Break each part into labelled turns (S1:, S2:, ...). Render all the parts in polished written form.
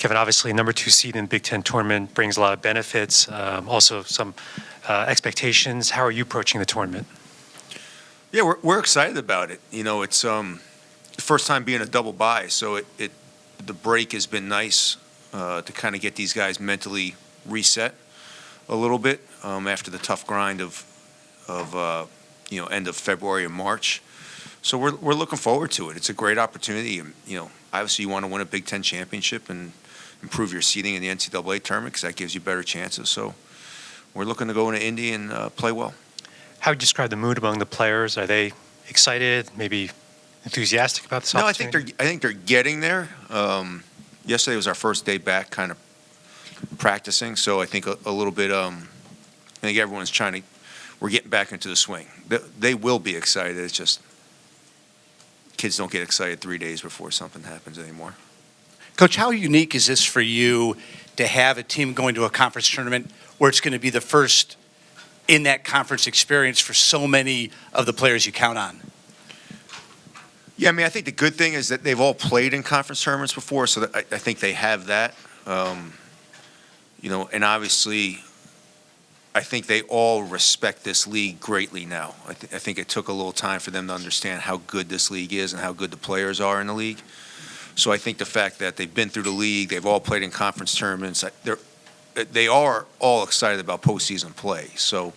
S1: Kevin, obviously, number 2 seed in the Big Ten tournament brings a lot of benefits, also some expectations. How are you approaching the tournament?
S2: Yeah, we're excited about it. It's the first time being a double bye, so the break has been nice to kind of get these guys mentally reset a little bit after the tough grind of end of February and March. So we're looking forward to it. It's a great opportunity. And, obviously you want to win a Big Ten championship and improve your seeding in the NCAA tournament because that gives you better chances. So we're looking to go into Indy and play well.
S1: How would you describe the mood among the players? Are they excited, maybe enthusiastic about this opportunity?
S2: I think they're getting there. Yesterday was our first day back kind of practicing, so I think a little bit I think everyone's we're getting back into the swing. They will be excited. It's just kids don't get excited 3 days before something happens anymore.
S3: Coach, how unique is this for you to have a team going to a conference tournament where it's going to be the first in that conference experience for so many of the players you count on?
S2: Yeah, I think the good thing is that they've all played in conference tournaments before, so that I think they have that. And obviously, I think they all respect this league greatly now. I think it took a little time for them to understand how good this league is and how good the players are in the league. So I think the fact that they've been through the league, they've all played in conference tournaments, they are all excited about postseason play. So,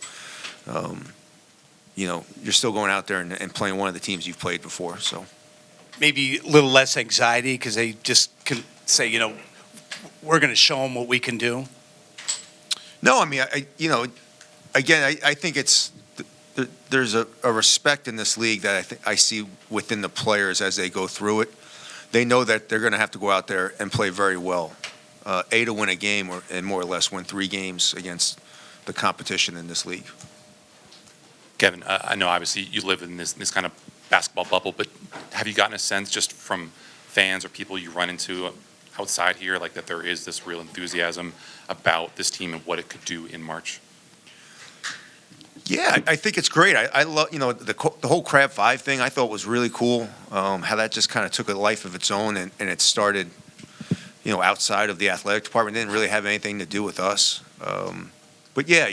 S2: you're still going out there and playing one of the teams you've played before. So
S3: maybe a little less anxiety because they just can say, we're going to show them what we can do.
S2: No, I think there's a respect in this league that I see within the players as they go through it. They know that they're going to have to go out there and play very well. To win a game and more or less win 3 games against the competition in this league.
S4: Kevin, I know obviously you live in this kind of basketball bubble, but have you gotten a sense just from fans or people you run into outside here, like that there is this real enthusiasm about this team and what it could do in March?
S2: Yeah, I think it's great. I love, the whole Crab 5 thing I thought was really cool, how that just kind of took a life of its own and it started, outside of the athletic department. It didn't really have anything to do with us. But yeah,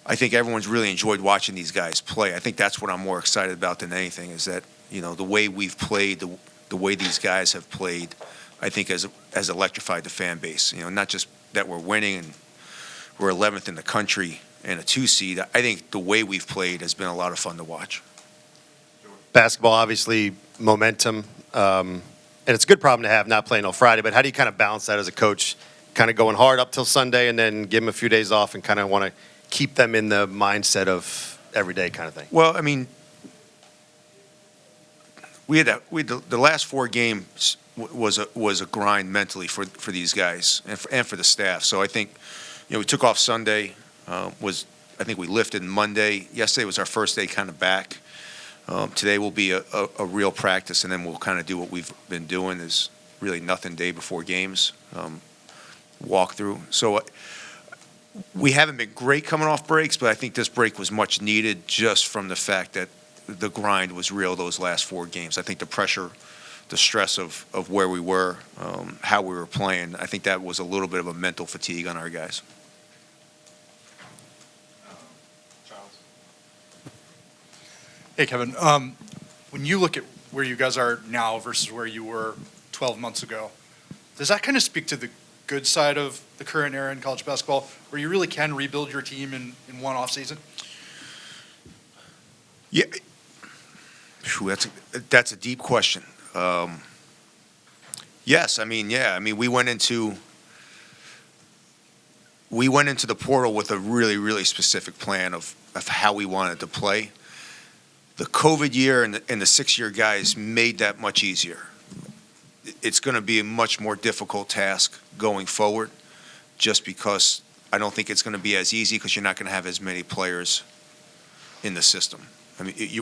S2: I think everyone's really enjoyed watching these guys play. I think that's what I'm more excited about than anything is that, the way we've played, the way these guys have played, I think has electrified the fan base. Not just that we're winning and we're 11th in the country and a 2 seed. I think the way we've played has been a lot of fun to watch.
S5: Basketball, obviously, momentum, and it's a good problem to have not playing on Friday, but how do you kind of balance that as a coach, kind of going hard up till Sunday and then give them a few days off and kind of want to keep them in the mindset of everyday kind of thing?
S2: Well, we had the last 4 games was a grind mentally for these guys and for the staff. So I think we took off Sunday. I think we lifted Monday. Yesterday was our first day kind of back. Today will be a real practice, and then we'll kind of do what we've been doing is really nothing day before games, walk through. So we haven't been great coming off breaks, but I think this break was much needed just from the fact that the grind was real those last 4 games. I think the pressure, the stress of where we were, how we were playing, I think that was a little bit of a mental fatigue on our guys.
S6: Hey, Kevin. When you look at where you guys are now versus where you were 12 months ago, does that kind of speak to the good side of the current era in college basketball, where you really can rebuild your team in one off season?
S2: Yeah, that's a deep question. Yes, we went into the portal with a really, really specific plan of how we wanted to play. The COVID year and the 6-year guys made that much easier. It's going to be a much more difficult task going forward, just because I don't think it's going to be as easy because you're not going to have as many players in the system.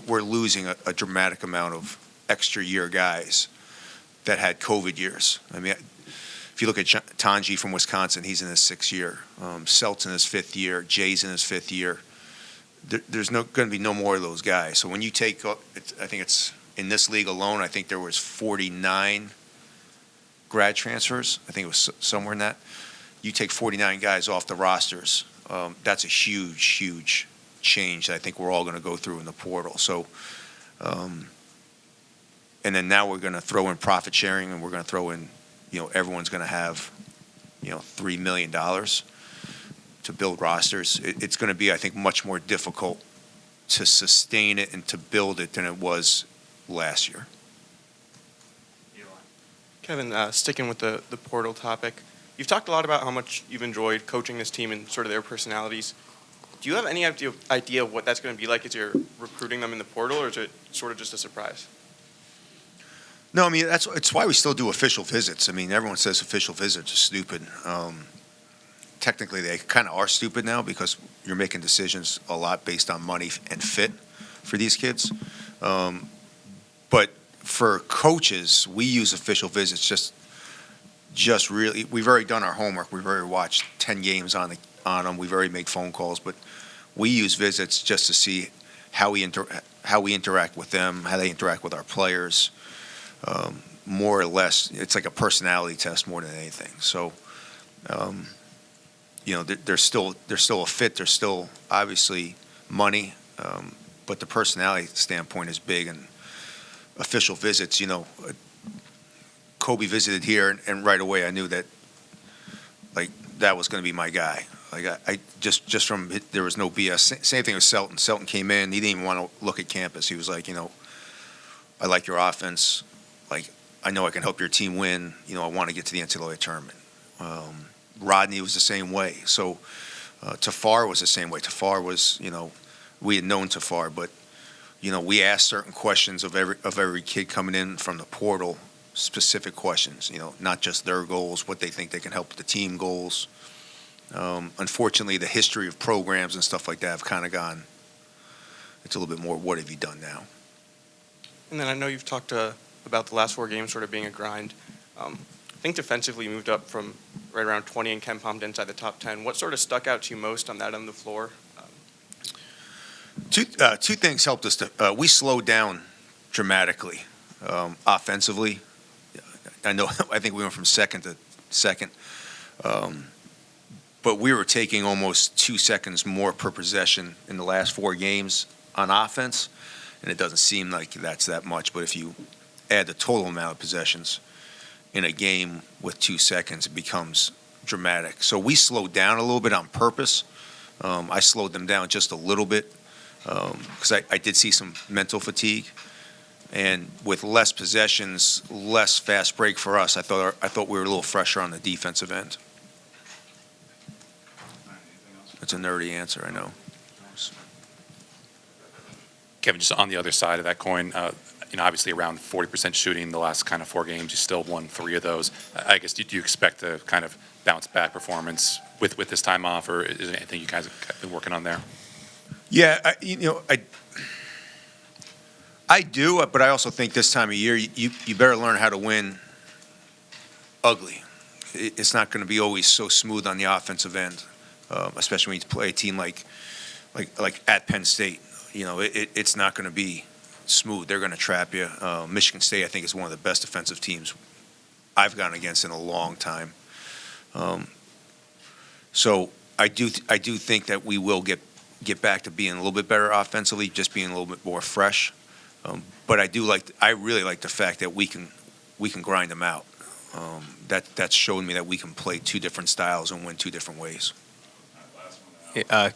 S2: We're losing a dramatic amount of extra year guys that had COVID years. If you look at Tanji from Wisconsin, he's in his 6th year. Selt's in his 5th year. Jay's in his 5th year. There's going to be no more of those guys. So when you take, I think it's in this league alone, I think there was 49 grad transfers. I think it was somewhere in that. You take 49 guys off the rosters. That's a huge, huge change that I think we're all going to go through in the portal. So, and then now we're going to throw in profit sharing, and we're going to throw in, everyone's going to have, $3 million to build rosters. It's going to be, I think, much more difficult to sustain it and to build it than it was last year.
S7: Kevin, sticking with the portal topic, you've talked a lot about how much you've enjoyed coaching this team and sort of their personalities. Do you have any idea of what that's going to be like as you're recruiting them in the portal, or is it sort of just a surprise?
S2: No, I mean, it's why we still do official visits. I mean, everyone says official visits are stupid. Technically, they kind of are stupid now because you're making decisions a lot based on money and fit for these kids. But for coaches, we use official visits just really. We've already done our homework. We've already watched 10 games on them. We've already made phone calls, but we use visits just to see how we interact with them, how they interact with our players. More or less, it's like a personality test more than anything. So, there's still a fit. There's still obviously money, but the personality standpoint is big. And official visits, Kobe visited here, and right away I knew that, like, that was going to be my guy. Like I just from there was no BS. Same thing with Selton. Selton came in. He didn't even want to look at campus. He was like, I like your offense. Like, I know I can help your team win. I want to get to the NCAA tournament. Rodney was the same way. So Tafar was the same way. Tafar was, we had known Tafar, but we asked certain questions of every kid coming in from the portal, specific questions. Not just their goals, what they think they can help with the team goals. Unfortunately, the history of programs and stuff like that have kind of gone. It's a little bit more. What have you done now?
S7: And then I know you've talked about the last 4 games sort of being a grind. I think defensively you moved up from right around 20 in Ken Palm to inside the top 10. What sort of stuck out to you most on that end of the floor?
S2: Two things helped us. We slowed down dramatically offensively. I think we went from second to second. But we were taking almost 2 seconds more per possession in the last 4 games on offense, and it doesn't seem like that's that much. But if you add the total amount of possessions in a game with 2 seconds, it becomes dramatic. So we slowed down a little bit on purpose. I slowed them down just a little bit because I did see some mental fatigue. And with less possessions, less fast break for us, I thought we were a little fresher on the defensive end. That's a nerdy answer, I know.
S4: Kevin, just on the other side of that coin, obviously around 40% shooting the last kind of 4 games. You still won 3 of those. I guess, do you expect a kind of bounce back performance with this time off, or is there anything you guys have been working on there?
S2: Yeah, I do, but I also think this time of year you better learn how to win ugly. It's not going to be always so smooth on the offensive end, especially when you play a team like at Penn State. It's not going to be smooth. They're going to trap you. Michigan State, I think, is one of the best defensive teams I've gone against in a long time. So I do think that we will get back to being a little bit better offensively, just being a little bit more fresh. But I really like the fact that we can grind them out. That's showing me that we can play 2 different styles and win 2 different ways.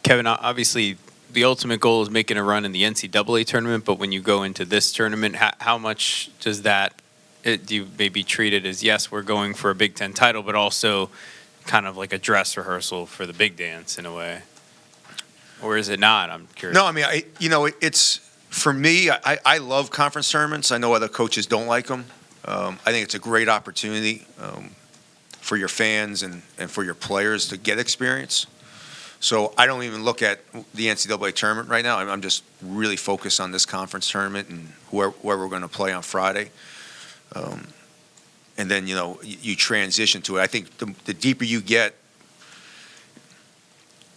S8: Kevin, obviously the ultimate goal is making a run in the NCAA tournament, but when you go into this tournament, how much does do you maybe treat it as, yes, we're going for a Big Ten title, but also kind of like a dress rehearsal for the big dance in a way? Or is it not? I'm curious.
S2: No, I mean, it's for me, I love conference tournaments. I know other coaches don't like them. I think it's a great opportunity for your fans and for your players to get experience. So I don't even look at the NCAA tournament right now. I'm just really focused on this conference tournament and where we're going to play on Friday. And then, you transition to it. I think the deeper you get,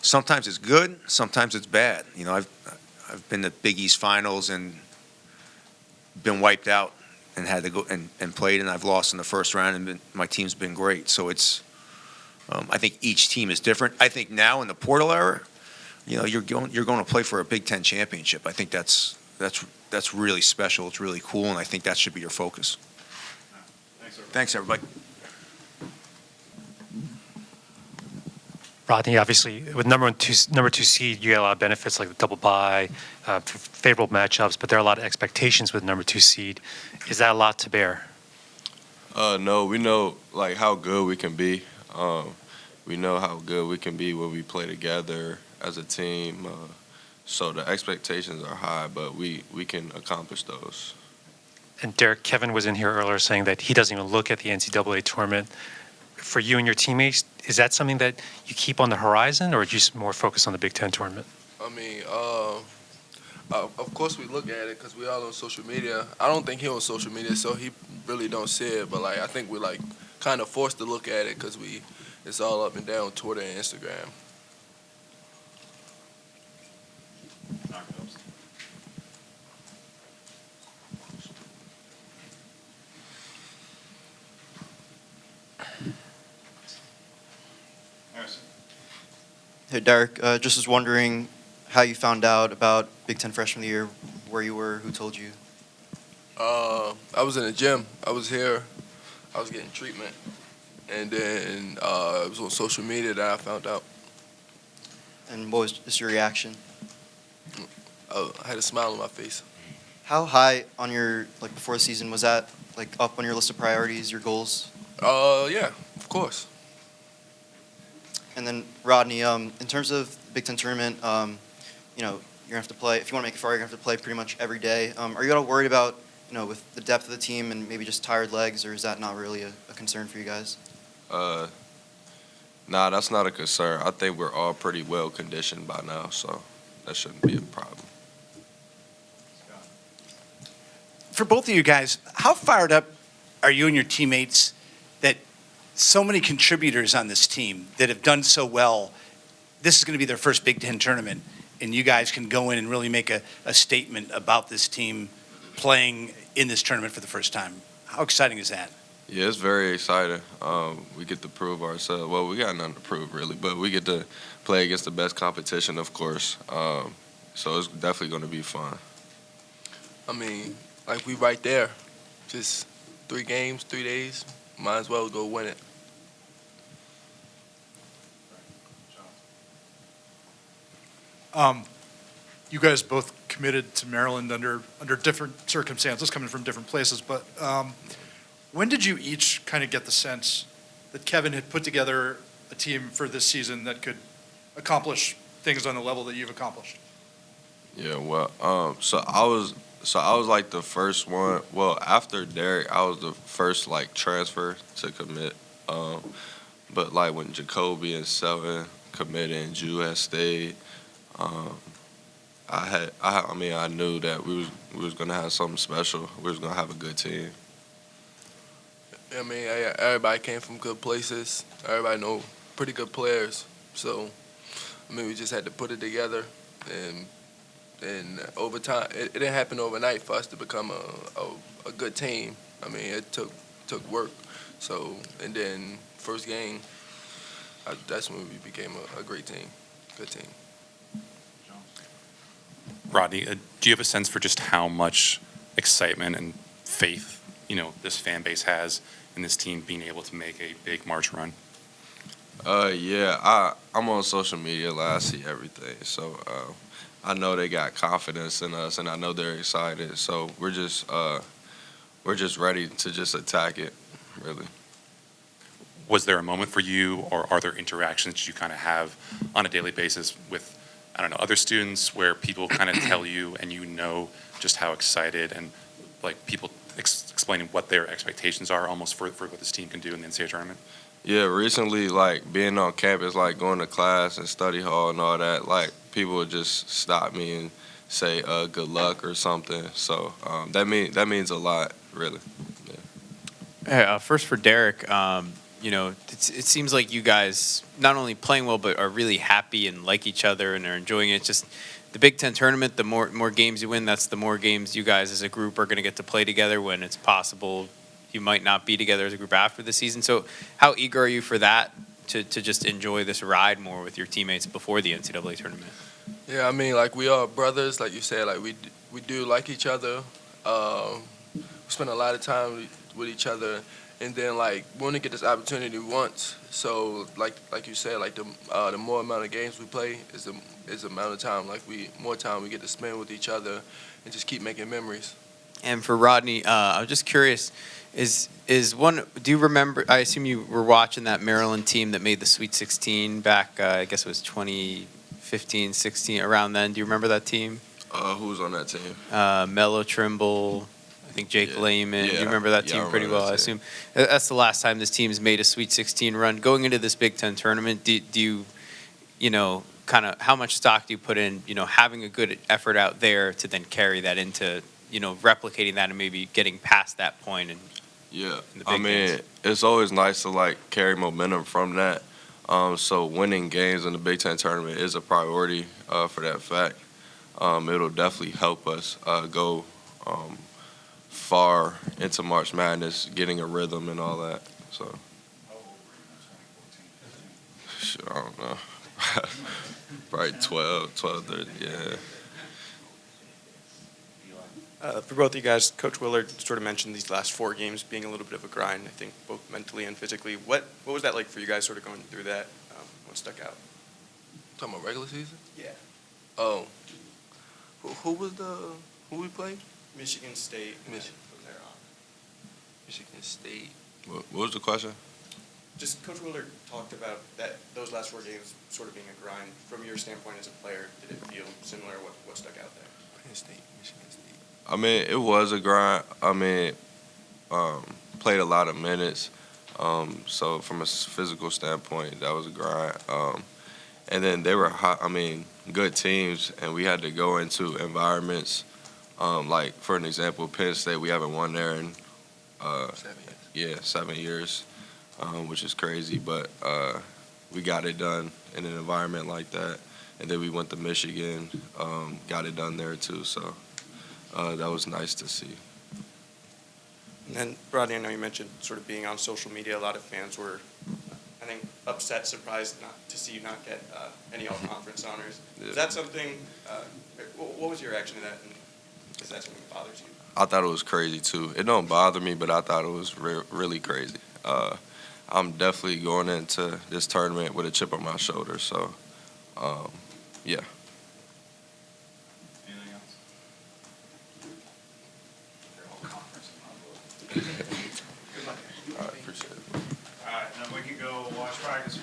S2: sometimes it's good, sometimes it's bad. I've been to Big East finals and been wiped out and had to go and played, and I've lost in the first round, and my team's been great. So it's, I think each team is different. I think now in the portal era, you're going to play for a Big Ten championship. I think that's really special. It's really cool, and I think that should be your focus. Thanks, everybody.
S1: Rodney, obviously, with number two seed, you get a lot of benefits like the double bye, favorable matchups, but there are a lot of expectations with number 2 seed. Is that a lot to bear?
S9: No, we know like how good we can be. We know how good we can be when we play together as a team. So the expectations are high, but we can accomplish those.
S1: And Derek, Kevin was in here earlier saying that he doesn't even look at the NCAA tournament. For you and your teammates, is that something that you keep on the horizon, or just more focused on the Big Ten tournament?
S10: I mean, of course we look at it because we all on social media. I don't think he on social media, so he really don't see it. But like, I think we're like kind of forced to look at it because it's all up and down on Twitter and Instagram.
S11: Hey, Derek, just was wondering how you found out about Big Ten Freshman of the Year, where you were, who told you?
S10: I was in the gym. I was here. I was getting treatment. And then it was on social media that I found out.
S11: And what was just your reaction?
S10: I had a smile on my face.
S11: How high on your, like before the season, was that like up on your list of priorities, your goals?
S10: Yeah, of course.
S11: And then Rodney, in terms of the Big Ten tournament, you're gonna have to play. If you want to make it far, you're gonna have to play pretty much every day. Are you at all worried about, with the depth of the team and maybe just tired legs, or is that not really a concern for you guys?
S9: Nah, that's not a concern. I think we're all pretty well conditioned by now, so that shouldn't be a problem.
S3: For both of you guys, how fired up are you and your teammates that so many contributors on this team that have done so well, this is going to be their first Big Ten tournament, and you guys can go in and really make a statement about this team playing in this tournament for the first time? How exciting is that?
S9: Yeah, it's very exciting. We get to prove ourselves. Well, we got nothing to prove, really, but we get to play against the best competition, of course. So it's definitely going to be fun.
S10: I mean, like we right there. Just 3 games, 3 days. Might as well go win it.
S6: You guys both committed to Maryland under different circumstances, coming from different places. But when did you each kind of get the sense that Kevin had put together a team for this season that could accomplish things on the level that you've accomplished?
S9: Yeah, well, so I was like the first one. Well, after Derek, I was the first like transfer to commit. But like when Jacoby and Selvin committed and Jew had stayed, I knew that we was gonna have something special. We was gonna have a good team.
S10: I mean, everybody came from good places. Everybody know pretty good players. So, I mean, we just had to put it together, and over time, it didn't happen overnight for us to become a good team. I mean, it took work. So, and then first game, that's when we became a great team, good team.
S4: Rodney, do you have a sense for just how much excitement and faith, this fan base has in this team being able to make a big March run?
S9: Yeah, I'm on social media. I see everything, so I know they got confidence in us, and I know they're excited. So we're just ready to just attack it, really.
S4: Was there a moment for you, or are there interactions you kind of have on a daily basis with, other students where people kind of tell you and just how excited and like people explaining what their expectations are almost for what this team can do in the NCAA tournament?
S9: Yeah, recently, like being on campus, like going to class and study hall and all that, like people would just stop me and say good luck or something. So that means a lot, really. Yeah.
S8: Hey, first for Derek, it seems like you guys not only playing well but are really happy and like each other and are enjoying it. Just the Big Ten tournament, the more games you win, that's the more games you guys as a group are going to get to play together when it's possible you might not be together as a group after the season. So how eager are you for that, to just enjoy this ride more with your teammates before the NCAA tournament?
S10: Yeah, I mean, like, we are brothers, like you said, like, we do like each other. We spend a lot of time with each other, and then, like, we only get this opportunity once. So, like you said, like, the more amount of games we play is the amount of time, like, more time we get to spend with each other and just keep making memories.
S8: And for Rodney, I was just curious, do you remember, I assume you were watching that Maryland team that made the Sweet 16 back, I guess it was 2015, 16, around then. Do you remember that team?
S9: Who was on that team?
S8: Mello Trimble, I think Jake
S9: Yeah.
S8: Lehman. Do
S9: Yeah.
S8: you remember that
S9: Yeah,
S8: team
S9: I
S8: pretty
S9: remember
S8: well? I
S9: that
S8: assume that's the last time this team's made a Sweet 16 run. Going into this Big Ten tournament, do you kind of, how much stock do you put in, having a good effort out there to then carry that into, replicating that and maybe getting past that point? And
S9: Yeah,
S8: in the
S9: I
S8: big
S9: mean,
S8: games?
S9: it's always nice to like carry momentum from that. So winning games in the Big Ten tournament is a priority for that fact. It'll definitely help us go far into March Madness, getting a rhythm and all that. So, shit, I don't know. Probably 12, 30, yeah.
S7: For both of you guys, Coach Willard sort of mentioned these last 4 games being a little bit of a grind, I think, both mentally and physically. What was that like for you guys sort of going through that? What stuck out?
S10: Talking about regular season?
S7: Yeah.
S10: Oh. Who we played?
S7: Michigan State.
S10: Michigan State.
S9: What was the question?
S7: Just Coach Willard talked about those last 4 games sort of being a grind. From your standpoint as a player, did it feel similar? What stuck out there?
S10: Michigan State.
S9: I mean, it was a grind. I mean, played a lot of minutes. So from a physical standpoint, that was a grind. And then they were good teams, and we had to go into environments. Like, for an example, Penn State, we haven't won there in
S10: 7 years.
S9: 7 years, which is crazy. But we got it done in an environment like that. And then we went to Michigan, got it done there too. So that was nice to see.
S7: And then, Rodney, I know you mentioned sort of being on social media. A lot of fans were, I think, upset, surprised not to see you not get any all-conference honors.
S9: Yeah.
S7: Is that something, what was your reaction to that? And is that something that bothers you?
S9: I thought it was crazy too. It don't bother me, but I thought it was really crazy. I'm definitely going into this tournament with a chip on my shoulder. So, yeah.
S12: Anything else?
S9: I appreciate it.
S12: All right, then we can go watch practice.